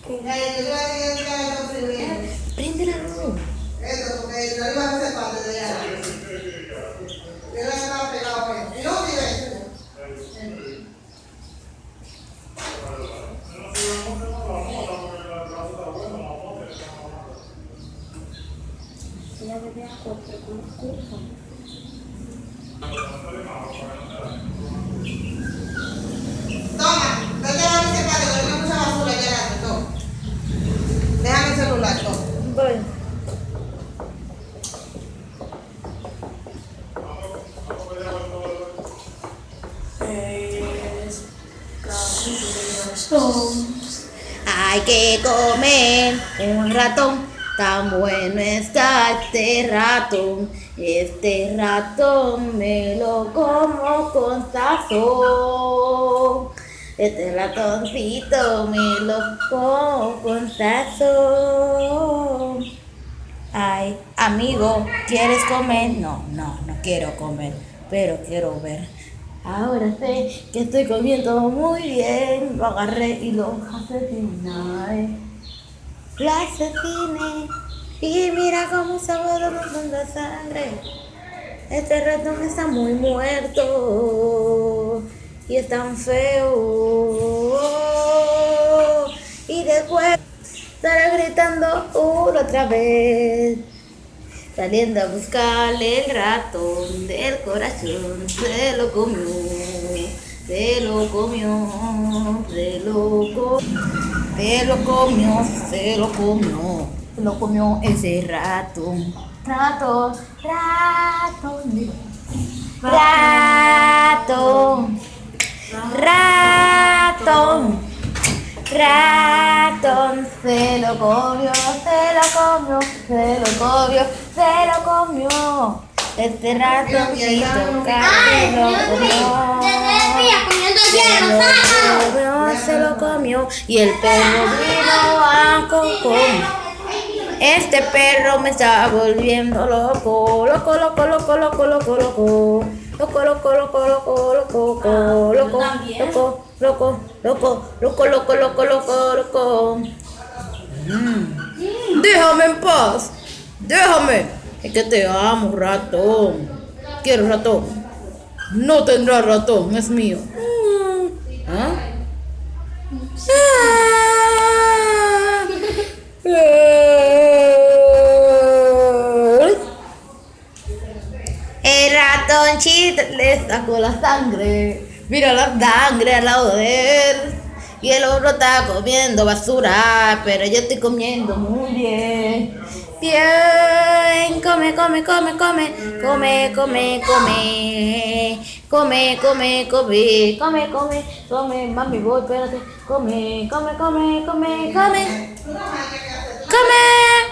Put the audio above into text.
¿Qué? Yo te voy a decir que esto primero. Prende la luz. Esto, porque no iba a hacer parte de allá. Yo no estaba pegado a él. Y no vive eso. Ella bebe agua, pero con los cursos. Toma, vete a ver ese padre, que hay mucha basura allá adelante, toma. Déjame el celular, toma. Voy. Hay que comer un ratón, tan bueno está este ratón. Este ratón me lo como con sazón. Este ratoncito me lo como con sazón. Ay, amigo, ¿quieres comer? No, no quiero comer, pero quiero ver. Ahora sé que estoy comiendo muy bien. Lo agarré y lo asesiné. Lo asesiné. Y mira cómo se va derramando sangre. Este ratón está muy muerto. Y es tan feo. Y después estará gritando una otra vez. Saliendo a buscarle el ratón del corazón, se lo comió, se lo comió, se lo comió, se lo comió, se lo comió, se lo comió ese ratón. Ratón, ratón, ratón, ratón. Ratón se lo comió, se lo comió, se lo comió, se lo comió. Este ratoncito se lo comió. Se lo comió. Y el perro vino a comer. Este perro me está volviendo loco, loco, loco, loco, loco, loco, loco. Loco, loco, loco, loco, loco, loco, loco, loco, loco, loco, loco, loco, loco, loco. Déjame en paz, déjame. Es que te amo, ratón. ¿Quieres ratón? No tendrás ratón, es mío. ¿Ah? El ratoncito le sacó la sangre. Mira la sangre al lado de él. Y el otro está comiendo basura. Pero yo estoy comiendo muy bien. Bien. Come, come, come, come. Come, come, come. Come, come, come. Come, come, come. Mami, voy, espérate. Come, come, come, come, come. Come.